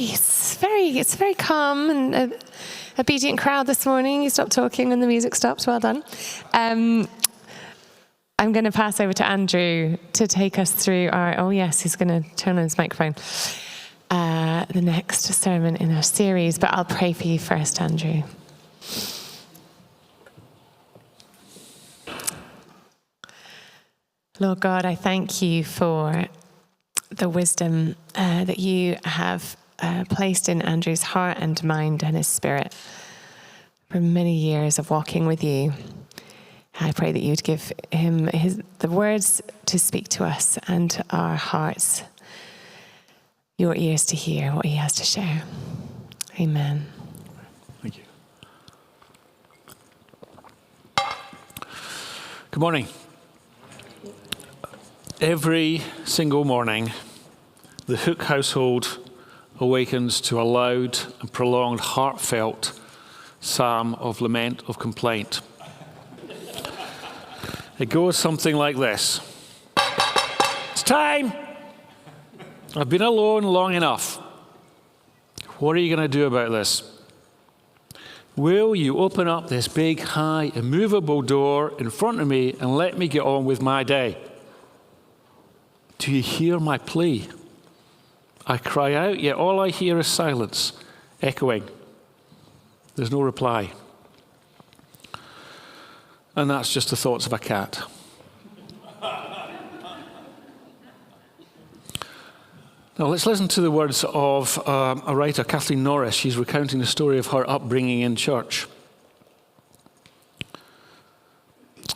It's very calm and obedient crowd this morning. You stopped talking when the music stopped. Well done. I'm going to pass over to Andrew to take us through he's going to turn on his microphone. The next sermon in our series, but I'll pray for you first, Andrew. Lord God, I thank you for the wisdom that you have placed in Andrew's heart and mind and his spirit for many years of walking with you. I pray that you'd give him the words to speak to us and our hearts, your ears to hear what he has to share. Amen. Thank you. Good morning. Every single morning, the Hook household awakens to a loud and prolonged, heartfelt psalm of lament, of complaint. It goes something like this. It's time! I've been alone long enough. What are you going to do about this? Will you open up this big, high, immovable door in front of me and let me get on with my day? Do you hear my plea? I cry out, yet all I hear is silence, echoing. There's no reply. And that's just the thoughts of a cat. Now let's listen to the words of a writer, Kathleen Norris. She's recounting the story of her upbringing in church.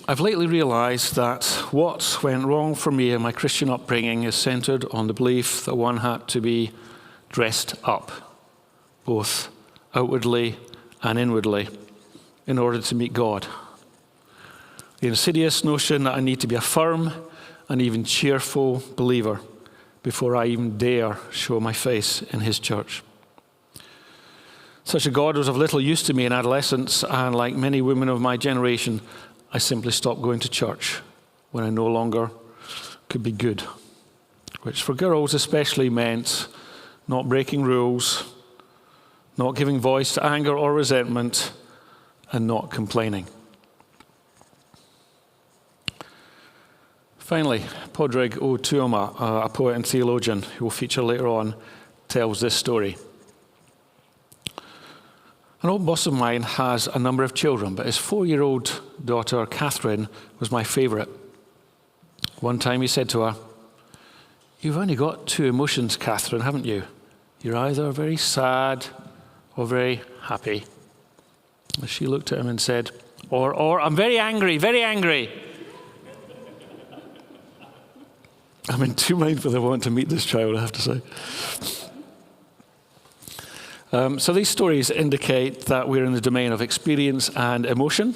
I've lately realized that what went wrong for me in my Christian upbringing is centered on the belief that one had to be dressed up, both outwardly and inwardly, in order to meet God. The insidious notion that I need to be a firm and even cheerful believer before I even dare show my face in his church. Such a God was of little use to me in adolescence, and like many women of my generation, I simply stopped going to church when I no longer could be good, which for girls especially meant not breaking rules, not giving voice to anger or resentment, and not complaining. Finally, Padraig O. Tuama, a poet and theologian who will feature later on, tells this story. An old boss of mine has a number of children, but his 4-year-old daughter, Catherine, was my favourite. One time he said to her, "You've only got 2 emotions, Catherine, haven't you? You're either very sad or very happy." And she looked at him and said, or I'm very angry, very angry. I'm in 2 minds whether I want to meet this child, I have to say. So these stories indicate that we're in the domain of experience and emotion.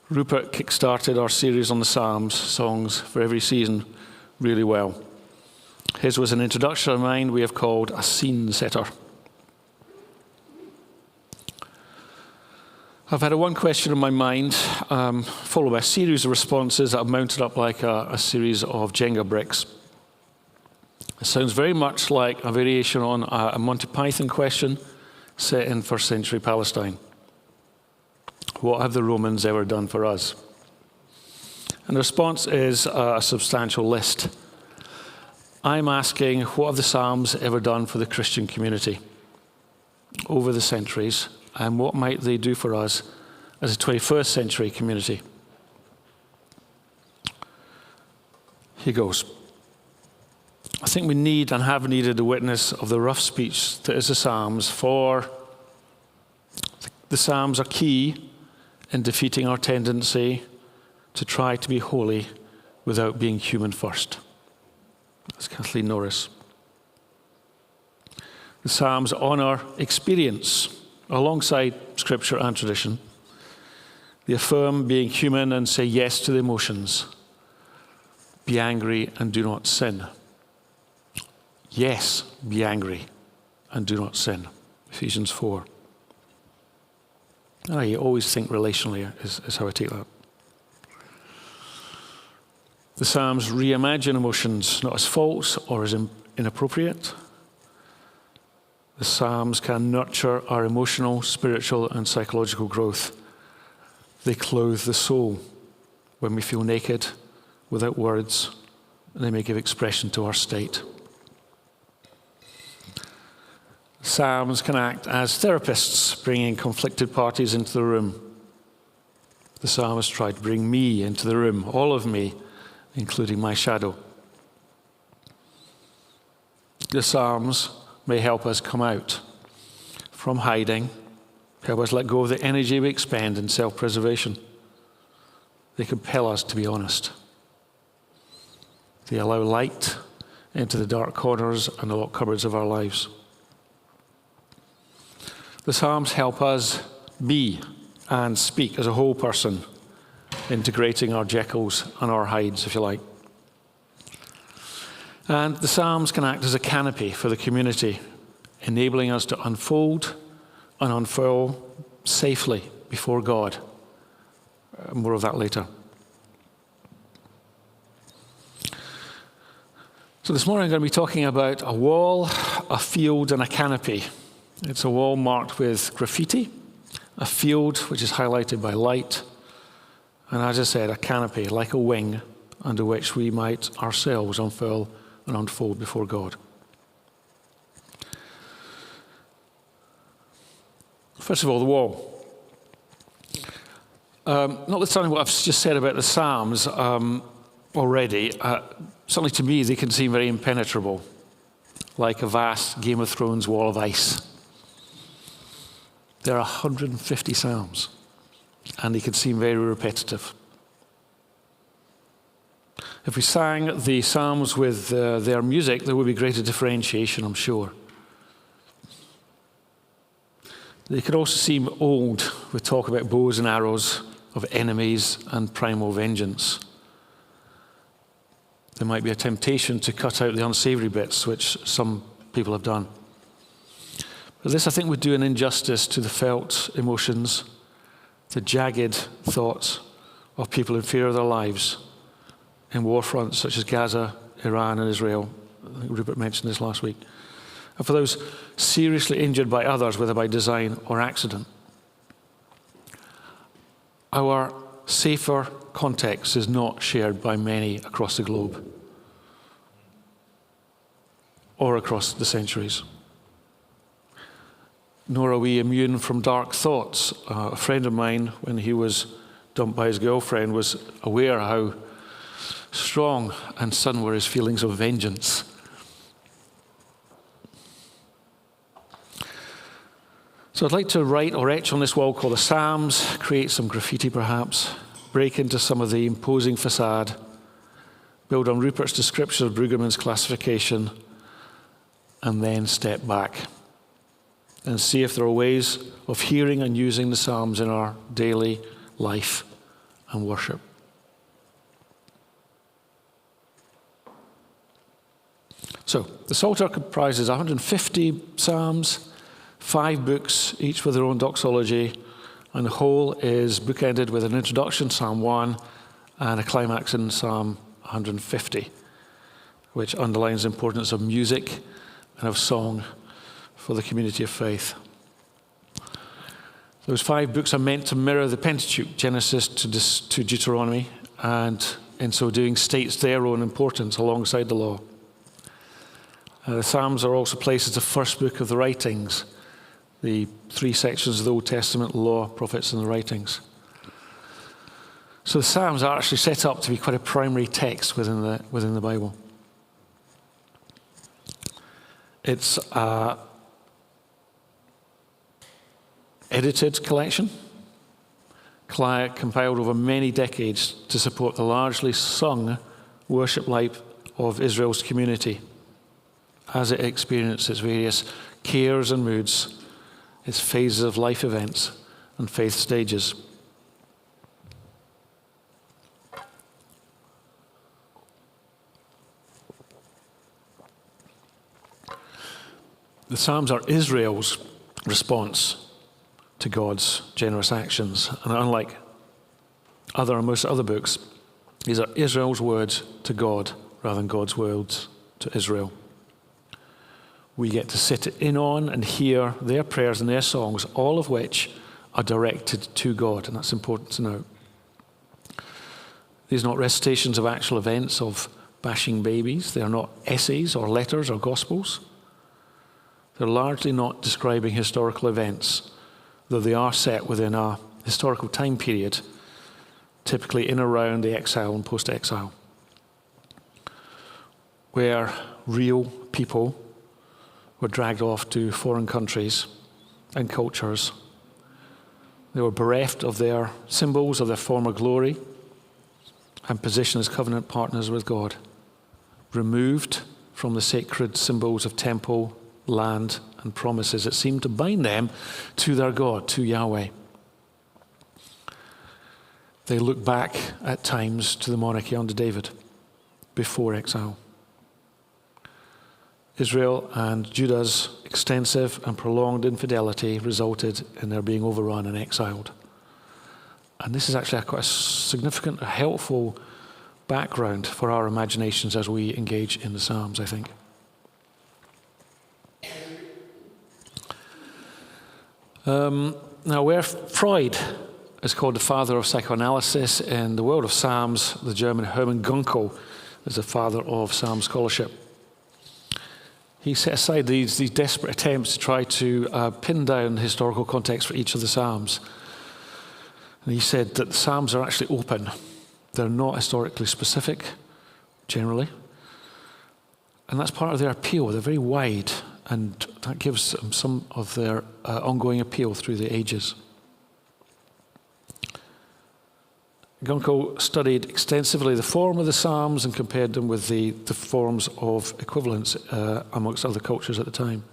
Rupert kick-started our series on the Psalms, songs for every season, really well. His was an introduction of mine we have called a scene setter. I've had one question in my mind, followed by a series of responses that have mounted up like a series of Jenga bricks. It sounds very much like a variation on a Monty Python question set in first century Palestine. What have the Romans ever done for us? And the response is a substantial list. I'm asking, what have the Psalms ever done for the Christian community over the centuries, and what might they do for us as a 21st century community? Here goes. I think we need and have needed the witness of the rough speech that is the Psalms, for the Psalms are key in defeating our tendency to try to be holy without being human first. That's Kathleen Norris. The Psalms honour experience alongside Scripture and tradition. They affirm being human and say yes to the emotions. Be angry and do not sin. Yes, be angry and do not sin. Ephesians 4. I always think relationally is how I take that. The Psalms reimagine emotions not as false or as inappropriate. The Psalms can nurture our emotional, spiritual, and psychological growth. They clothe the soul when we feel naked, without words, and they may give expression to our state. Psalms can act as therapists, bringing conflicted parties into the room. The psalmist tried to bring me into the room, all of me, including my shadow. The Psalms may help us come out from hiding, help us let go of the energy we expend in self-preservation. They compel us to be honest. They allow light into the dark corners and the locked cupboards of our lives. The Psalms help us be and speak as a whole person, integrating our Jekylls and our Hydes, if you like. And the Psalms can act as a canopy for the community, enabling us to unfold and unfurl safely before God. More of that later. So this morning I'm going to be talking about a wall, a field, and a canopy. It's a wall marked with graffiti, a field which is highlighted by light, and as I said, a canopy like a wing under which we might ourselves unfurl and unfold before God. First of all, the wall. Notwithstanding what I've just said about the Psalms already, certainly to me they can seem very impenetrable, like a vast Game of Thrones wall of ice. There are 150 Psalms, and they can seem very repetitive. If we sang the Psalms with their music, there would be greater differentiation, I'm sure. They could also seem old, with talk about bows and arrows, of enemies and primal vengeance. There might be a temptation to cut out the unsavory bits, which some people have done. But this, I think, would do an injustice to the felt emotions, the jagged thoughts of people in fear of their lives in war fronts such as Gaza, Iran, and Israel. I think Rupert mentioned this last week. And for those seriously injured by others, whether by design or accident. Our safer context is not shared by many across the globe or across the centuries. Nor are we immune from dark thoughts. A friend of mine, when he was dumped by his girlfriend, was aware how strong and sudden were his feelings of vengeance. So I'd like to write or etch on this wall called the Psalms, create some graffiti perhaps, break into some of the imposing facade, build on Rupert's description of Brueggemann's classification, and then step back and see if there are ways of hearing and using the Psalms in our daily life and worship. So, the Psalter comprises 150 Psalms, 5 books, each with their own doxology, and the whole is bookended with an introduction, Psalm 1, and a climax in Psalm 150, which underlines the importance of music and of song for the community of faith. Those 5 books are meant to mirror the Pentateuch, Genesis to Deuteronomy, and in so doing states their own importance alongside the law. The Psalms are also placed as the first book of the writings, the 3 sections of the Old Testament, law, prophets, and the writings. So the Psalms are actually set up to be quite a primary text within the Bible. It's an edited collection, compiled over many decades to support the largely sung worship life of Israel's community as it experienced its various cares and moods, its phases of life events and faith stages. The Psalms are Israel's response to God's generous actions. And unlike most other books, these are Israel's words to God rather than God's words to Israel. we get to sit in on and hear their prayers and their songs, all of which are directed to God, and that's important to know. These are not recitations of actual events of bashing babies. They are not essays or letters or gospels. They're largely not describing historical events, though they are set within a historical time period, typically in around the exile and post-exile, where real people were dragged off to foreign countries and cultures. They were bereft of their symbols of their former glory and position as covenant partners with God, removed from the sacred symbols of temple, land, and promises that seemed to bind them to their God, to Yahweh. They look back at times to the monarchy under David before exile. Israel and Judah's extensive and prolonged infidelity resulted in their being overrun and exiled. And this is actually quite a significant, helpful background for our imaginations as we engage in the Psalms, I think. Now, where Freud is called the father of psychoanalysis, in the world of Psalms, the German Hermann Gunkel is the father of Psalm scholarship. He set aside these desperate attempts to try to pin down the historical context for each of the Psalms. And he said that the Psalms are actually open. They're not historically specific, generally. And that's part of their appeal. They're very wide, and that gives them some of their ongoing appeal through the ages. Gunkel studied extensively the form of the Psalms and compared them with the forms of equivalents amongst other cultures at the time.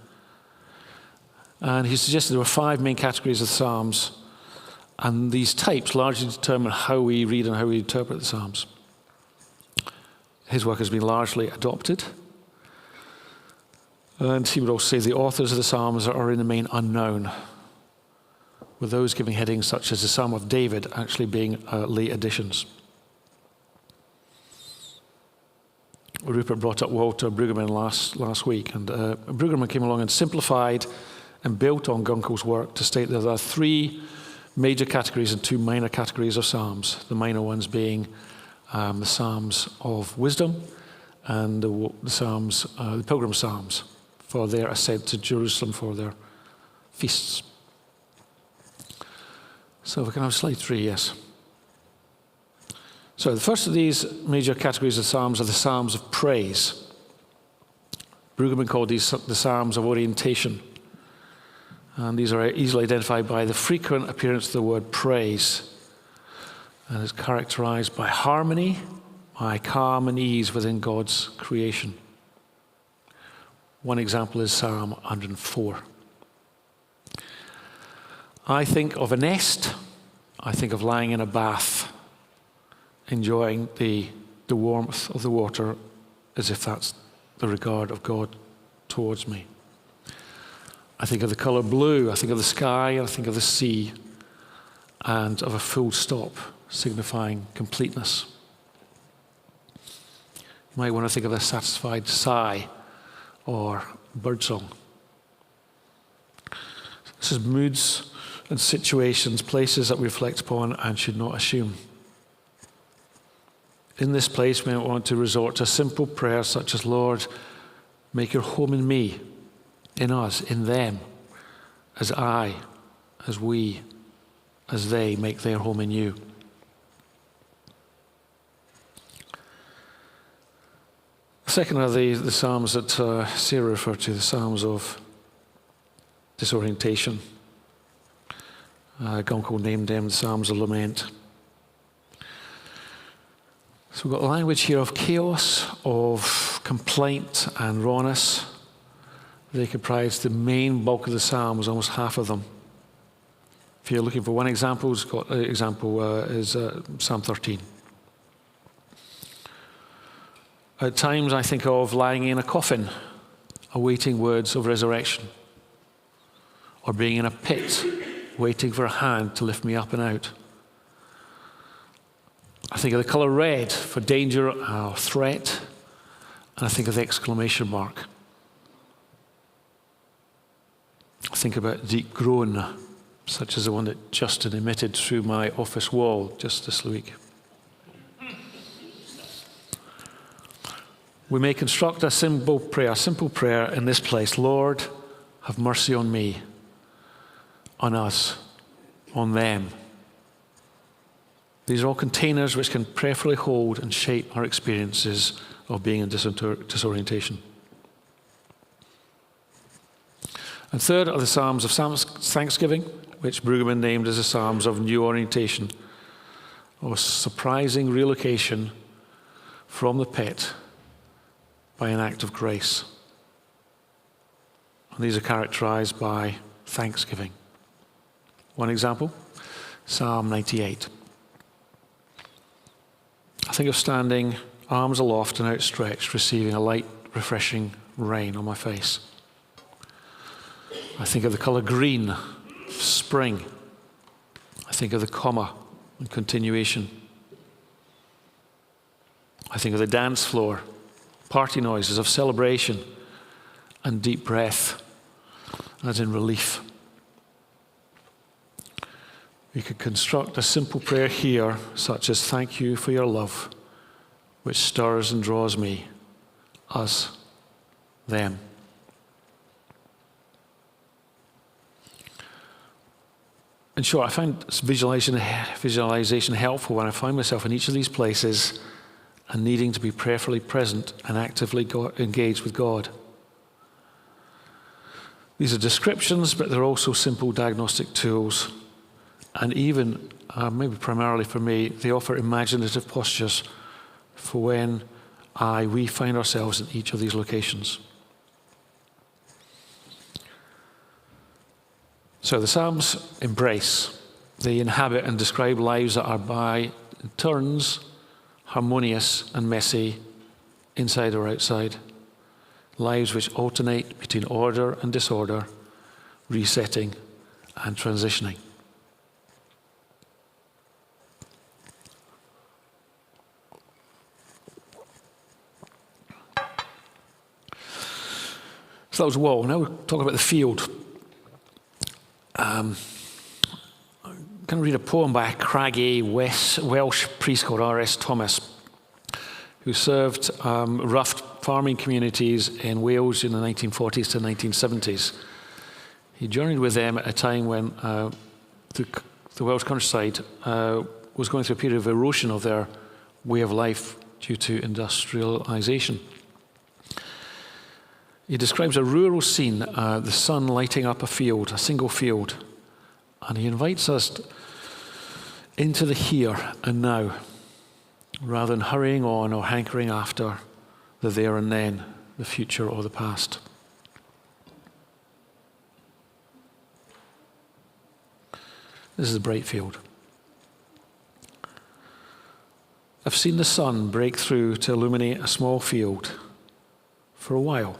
And he suggested there were 5 main categories of Psalms, and these types largely determine how we read and how we interpret the Psalms. His work has been largely adopted, and he would also say the authors of the Psalms are in the main unknown, with those giving headings such as the Psalm of David actually being late additions. Rupert brought up Walter Brueggemann last week, and Brueggemann came along and simplified and built on Gunkel's work to state that there are 3 major categories and 2 minor categories of Psalms, the minor ones being the Psalms of wisdom and the Psalms, the Pilgrim Psalms, for their ascent to Jerusalem for their feasts. So we can have slide 3, yes. So the first of these major categories of Psalms are the Psalms of praise. Brueggemann called these the Psalms of orientation. And these are easily identified by the frequent appearance of the word praise. And it's characterized by harmony, by calm and ease within God's creation. One example is Psalm 104. I think of a nest. I think of lying in a bath, enjoying the warmth of the water as if that's the regard of God towards me. I think of the color blue. I think of the sky. I think of the sea, and of a full stop signifying completeness. You might want to think of a satisfied sigh or birdsong. This is moods and situations, places that we reflect upon and should not assume. In this place, we want to resort to a simple prayer such as, Lord, make your home in me, in us, in them, as I, as we, as they make their home in you. The second are the Psalms that Sarah referred to, the Psalms of disorientation. Gunkel named them the Psalms of Lament. So we've got language here of chaos, of complaint and rawness. They comprise the main bulk of the Psalms, almost half of them. If you're looking for one example, is Psalm 13. At times I think of lying in a coffin, awaiting words of resurrection, or being in a pit, waiting for a hand to lift me up and out. I think of the color red for danger or threat, and I think of the exclamation mark. think about a deep groan, such as the one that Justin emitted through my office wall just this week. We may construct a simple prayer in this place. Lord, have mercy on me, on us, on them. These are all containers which can prayerfully hold and shape our experiences of being in disorientation. And third are the Psalms of Thanksgiving, which Brueggemann named as the Psalms of New Orientation, or surprising relocation from the pit by an act of grace. And these are characterized by thanksgiving. One example, Psalm 98. I think of standing, arms aloft and outstretched, receiving a light, refreshing rain on my face. I think of the color green, spring. I think of the comma and continuation. I think of the dance floor, party noises of celebration and deep breath, as in relief. We could construct a simple prayer here, such as, thank you for your love, which stirs and draws me, us, them. In short, I find visualization helpful when I find myself in each of these places and needing to be prayerfully present and actively engaged with God. These are descriptions, but they're also simple diagnostic tools. And even, maybe primarily for me, they offer imaginative postures for when we find ourselves in each of these locations. So the Psalms embrace, they inhabit and describe lives that are by turns harmonious and messy, inside or outside. Lives which alternate between order and disorder, resetting and transitioning. So that was wall. Now we'll talk about the field. I'm going to read a poem by a craggy Welsh priest called R.S. Thomas, who served rough farming communities in Wales in the 1940s to 1970s. He journeyed with them at a time when the Welsh countryside was going through a period of erosion of their way of life due to industrialization. He describes a rural scene, the sun lighting up a field, a single field, and he invites us into the here and now, rather than hurrying on or hankering after the there and then, the future or the past. This is the bright field. I've seen the sun break through to illuminate a small field for a while,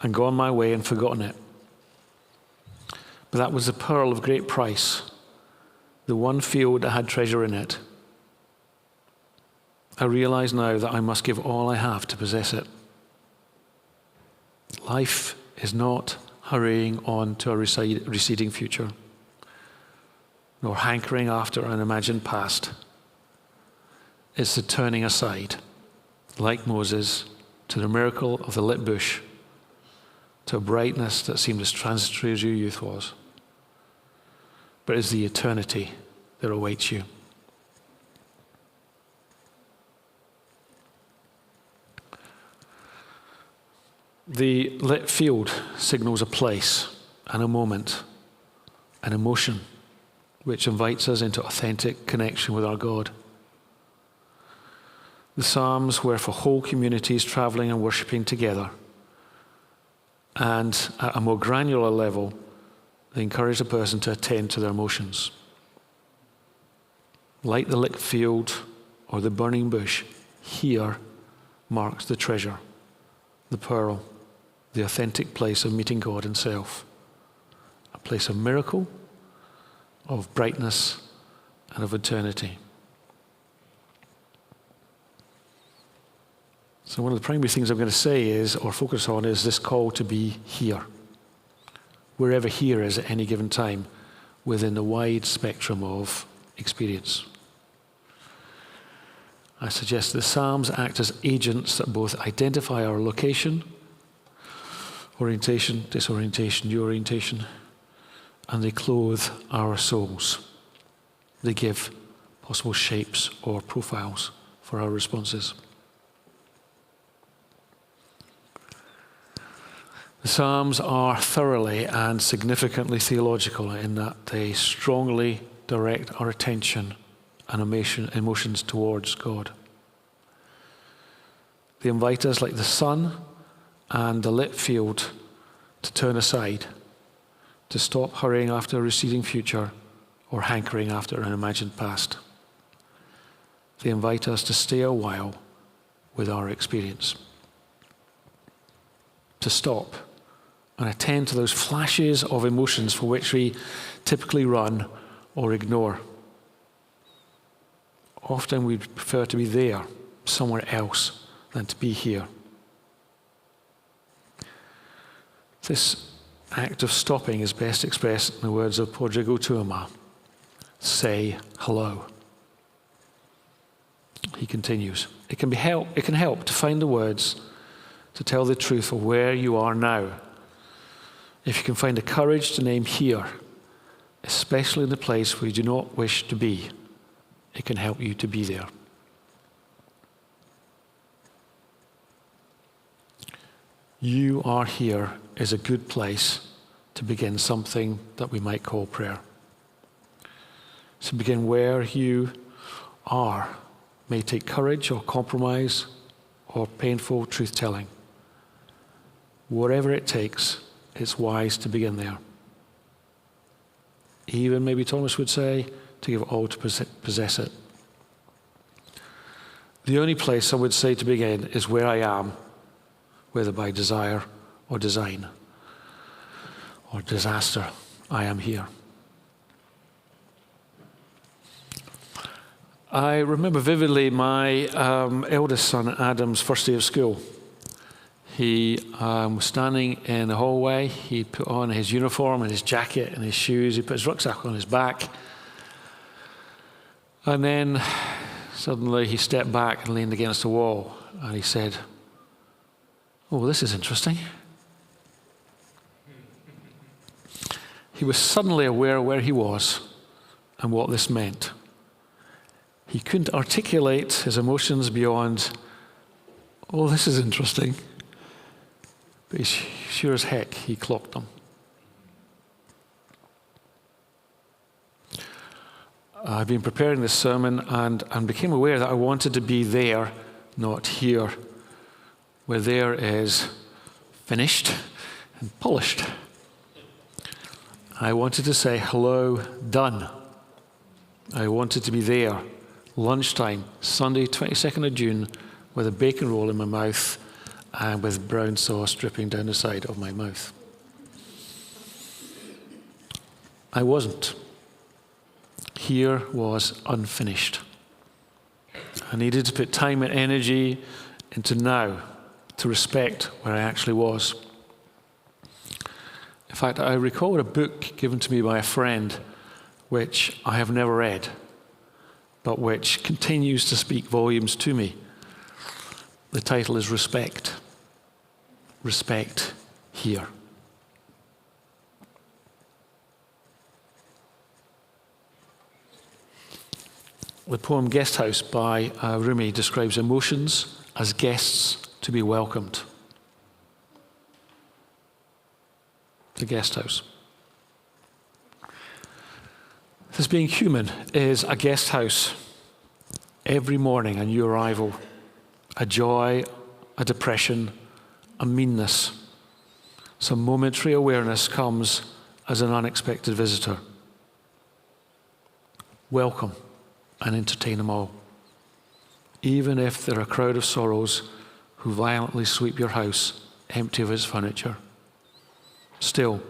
and gone my way and forgotten it. But that was the pearl of great price, the one field that had treasure in it. I realize now that I must give all I have to possess it. Life is not hurrying on to a receding future, nor hankering after an imagined past. It's the turning aside, like Moses, to the miracle of the lit bush, to a brightness that seemed as transitory as your youth was, but is the eternity that awaits you. The lit field signals a place and a moment, an emotion, which invites us into authentic connection with our God. The Psalms were for whole communities traveling and worshipping together. And at a more granular level, they encourage a person to attend to their emotions. Like the lit field or the burning bush, here marks the treasure, the pearl, the authentic place of meeting God Himself. A place of miracle, of brightness, and of eternity. So one of the primary things I'm going to say is, or focus on, is this call to be here. wherever here is at any given time within the wide spectrum of experience. I suggest the Psalms act as agents that both identify our location, orientation, disorientation, new orientation, and they clothe our souls. They give possible shapes or profiles for our responses. The Psalms are thoroughly and significantly theological in that they strongly direct our attention and emotions towards God. They invite us, like the sun and the lit field, to turn aside, to stop hurrying after a receding future or hankering after an imagined past. They invite us to stay a while with our experience, to stop and attend to those flashes of emotions for which we typically run or ignore. Often we prefer to be there, somewhere else, than to be here. This act of stopping is best expressed in the words of Prodigal Tuama, say hello. He continues, it can help to find the words to tell the truth of where you are now. If you can find the courage to name here, especially in the place where you do not wish to be, it can help you to be there. You are here is a good place to begin something that we might call prayer. To begin where you are may take courage or compromise or painful truth-telling. Whatever it takes, it's wise to begin there. Even, maybe Thomas would say, to give all to possess it. The only place I would say to begin is where I am, whether by desire or design or disaster. I am here. I remember vividly my eldest son Adam's first day of school. He was standing in the hallway. He put on his uniform and his jacket and his shoes. He put his rucksack on his back. And then suddenly he stepped back and leaned against the wall. And he said, "Oh, this is interesting." He was suddenly aware of where he was and what this meant. He couldn't articulate his emotions beyond, "Oh, this is interesting." But sure as heck, he clocked them. I've been preparing this sermon and became aware that I wanted to be there, not here, where there is finished and polished. I wanted to say, "Hello, done." I wanted to be there, lunchtime, Sunday, 22nd of June, with a bacon roll in my mouth and with brown sauce dripping down the side of my mouth. I wasn't. Here was unfinished. I needed to put time and energy into now to respect where I actually was. In fact, I recall a book given to me by a friend which I have never read, but which continues to speak volumes to me. The title is Respect. Respect here. The poem Guest House by Rumi describes emotions as guests to be welcomed. The guest house. This being human is a guest house. Every morning a new arrival, a joy, a depression, a meanness. Some momentary awareness comes as an unexpected visitor. Welcome and entertain them all, even if they're a crowd of sorrows who violently sweep your house empty of its furniture. Still,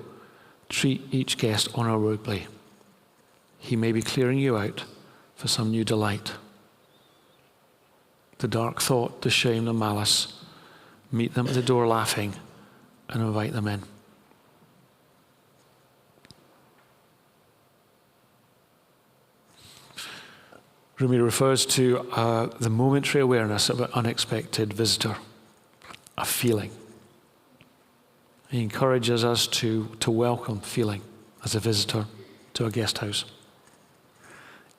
treat each guest honorably. He may be clearing you out for some new delight. The dark thought, the shame, the malice, meet them at the door laughing and invite them in. Rumi refers to the momentary awareness of an unexpected visitor, a feeling. He encourages us to welcome feeling as a visitor to a guest house.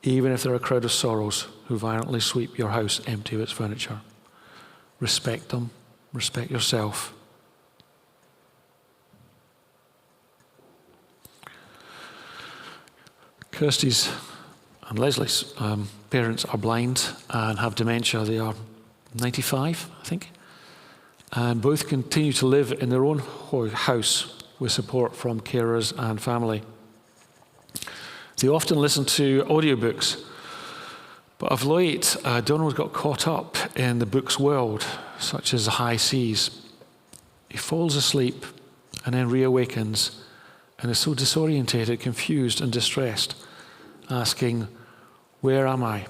Even if there are a crowd of sorrows who violently sweep your house empty of its furniture, respect them, respect yourself. Kirsty's and Leslie's parents are blind and have dementia. They are 95, I think. And both continue to live in their own house with support from carers and family. They often listen to audiobooks, but of late, Donald got caught up in the book's world, such as The High Seas. He falls asleep and then reawakens and is so disorientated, confused, and distressed, asking, "Where am I?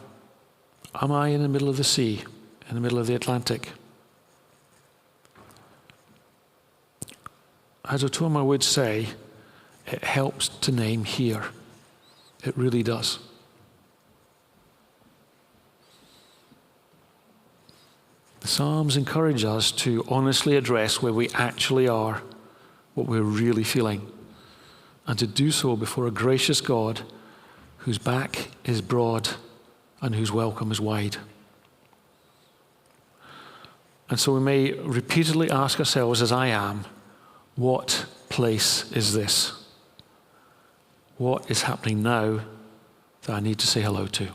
Am I in the middle of the sea, in the middle of the Atlantic?" As Otoma would say, it helps to name here. It really does. The Psalms encourage us to honestly address where we actually are, what we're really feeling, and to do so before a gracious God whose back is broad and whose welcome is wide. And so we may repeatedly ask ourselves, as I am, what place is this? What is happening now that I need to say hello to?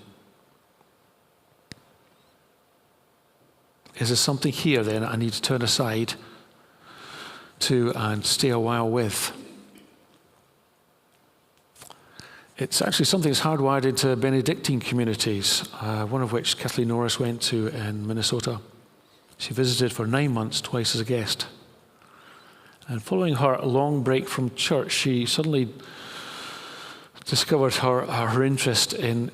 Is there something here then I need to turn aside to and stay a while with? It's actually something that's hardwired into Benedictine communities, one of which Kathleen Norris went to in Minnesota. She visited for 9 months, twice as a guest. And following her long break from church, she suddenly discovered her interest in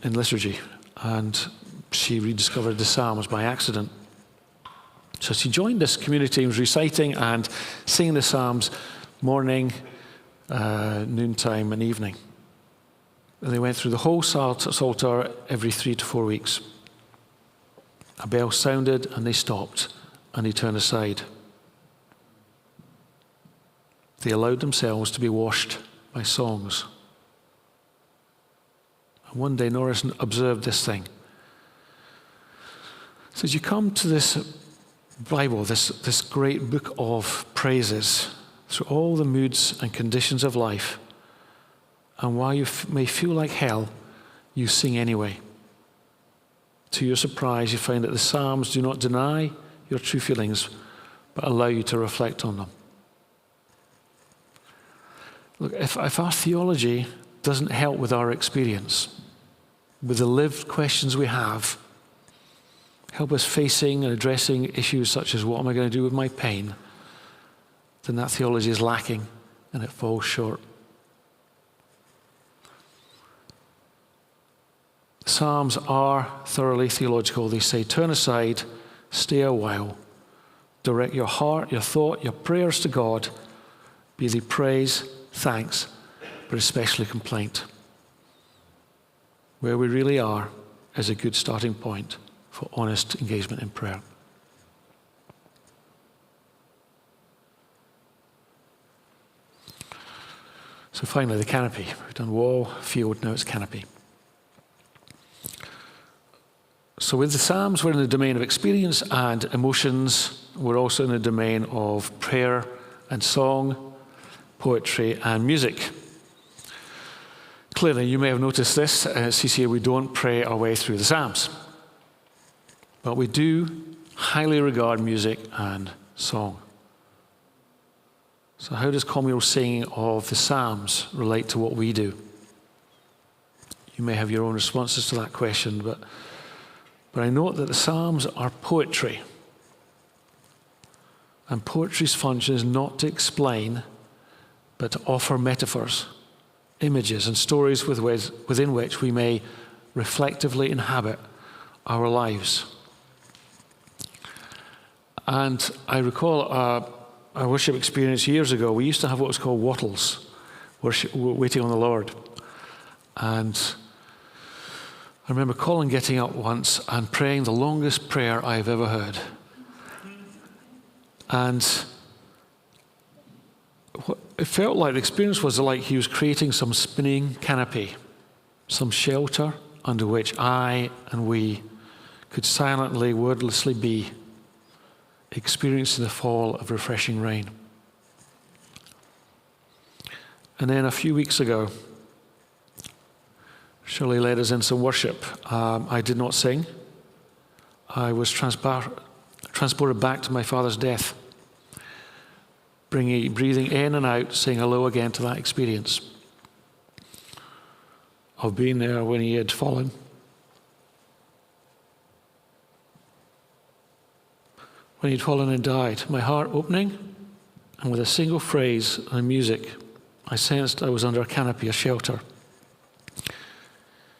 liturgy, and she rediscovered the Psalms by accident. So she joined this community and was reciting and singing the Psalms morning, noontime, and evening. And they went through the whole Psalter every 3 to 4 weeks. A bell sounded and they stopped and they turned aside. They allowed themselves to be washed by songs. And one day Norris observed this thing. He says, you come to this Bible, this great book of praises, through all the moods and conditions of life, and while you may feel like hell, you sing anyway. To your surprise, you find that the Psalms do not deny your true feelings, but allow you to reflect on them. Look, if our theology doesn't help with our experience, with the lived questions we have, help us facing and addressing issues such as what am I going to do with my pain, then that theology is lacking and it falls short. The Psalms are thoroughly theological. They say, turn aside, stay a while, direct your heart, your thought, your prayers to God, be they praise, thanks, but especially complaint. Where we really are is a good starting point for honest engagement in prayer. So finally, the canopy. We've done wall, field, now it's canopy. So with the Psalms, we're in the domain of experience and emotions. We're also in the domain of prayer and song, poetry and music. Clearly, you may have noticed this. At CCA, we don't pray our way through the Psalms. But we do highly regard music and song. So how does communal singing of the Psalms relate to what we do? You may have your own responses to that question, but I note that the Psalms are poetry. And poetry's function is not to explain, but to offer metaphors, images, and stories within which we may reflectively inhabit our lives. And I recall a worship experience years ago. We used to have what was called wattles, worship, waiting on the Lord. And I remember Colin getting up once and praying the longest prayer I've ever heard. And it felt like the experience was like he was creating some spinning canopy, some shelter under which I and we could silently, wordlessly be, experiencing the fall of refreshing rain. And then a few weeks ago, Shirley led us in some worship. I did not sing. I was transported back to my father's death, breathing in and out, saying hello again to that experience of being there when he had fallen. When he'd fallen and died, my heart opening, and with a single phrase and music, I sensed I was under a canopy, a shelter.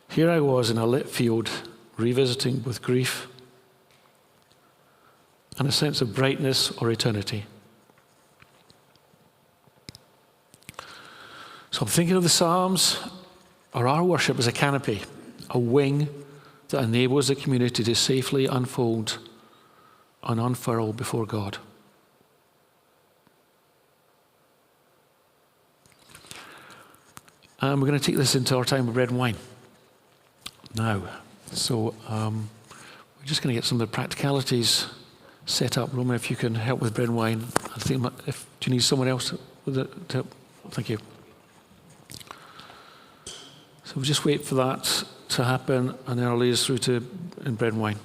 Here I was in a lit field, revisiting with grief and a sense of brightness or eternity. So I'm thinking of the Psalms, or our worship as a canopy, a wing that enables the community to safely unfold and unfurl before God. And we're going to take this into our time of bread and wine now. So we're just going to get some of the practicalities set up. Roman, if you can help with bread and wine. I think do you need someone else with it to help? Thank you. So we'll just wait for that to happen, and then I'll lead us through to bread and wine.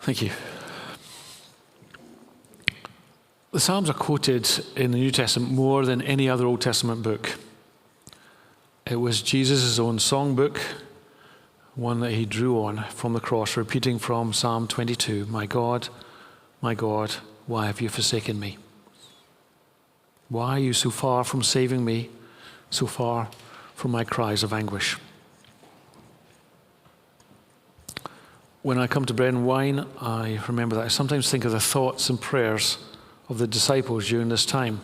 Thank you. The Psalms are quoted in the New Testament more than any other Old Testament book. It was Jesus' own songbook, one that he drew on from the cross, repeating from Psalm 22, my God, why have you forsaken me? Why are you so far from saving me, so far from my cries of anguish? When I come to bread and wine, I remember that I sometimes think of the thoughts and prayers of the disciples during this time.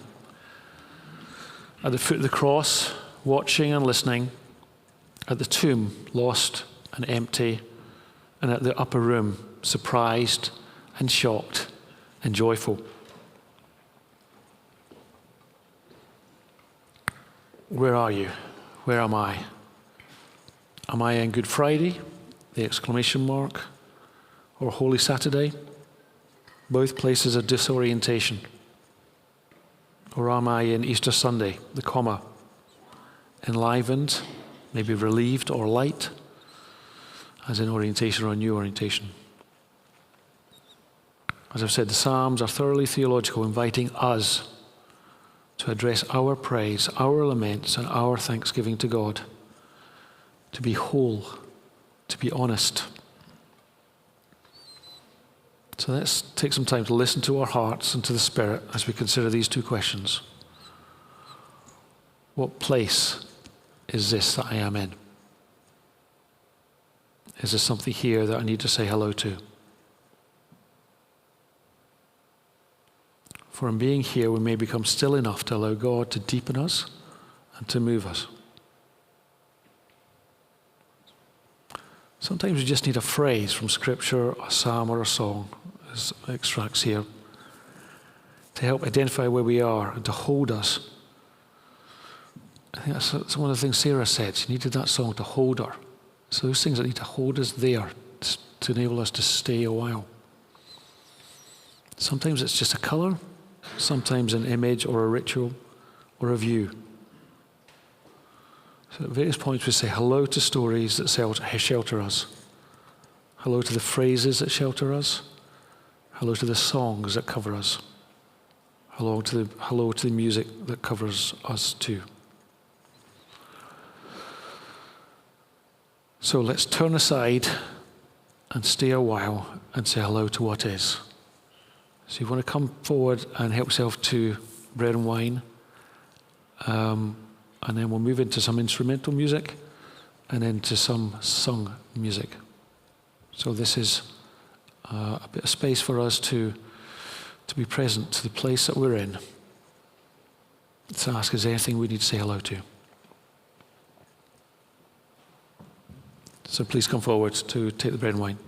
At the foot of the cross, watching and listening, at the tomb, lost and empty, and at the upper room, surprised and shocked and joyful. Where are you? Where am I? Am I in Good Friday? The exclamation mark, or Holy Saturday, both places of disorientation? Or am I in Easter Sunday, the comma, enlivened, maybe relieved or light, as in orientation or new orientation? As I've said, the Psalms are thoroughly theological, inviting us to address our praise, our laments, and our thanksgiving to God, to be whole, to be honest. So let's take some time to listen to our hearts and to the Spirit as we consider these two questions. What place is this that I am in? Is there something here that I need to say hello to? For in being here, we may become still enough to allow God to deepen us and to move us. Sometimes we just need a phrase from Scripture, a psalm, or a song, as extracts here, to help identify where we are and to hold us. I think that's one of the things Sarah said. She needed that song to hold her. So those things that need to hold us there, to enable us to stay a while. Sometimes it's just a colour, sometimes an image or a ritual or a view. So at various points we say hello to stories that shelter us. Hello to the phrases that shelter us. Hello to the songs that cover us. Hello to the music that covers us too. So let's turn aside and stay a while and say hello to what is. So you want to come forward and help yourself to bread and wine. And then we'll move into some instrumental music and into some sung music. So this is a bit of space for us to be present to the place that we're in. Let's ask, is there anything we need to say hello to? So please come forward to take the bread and wine.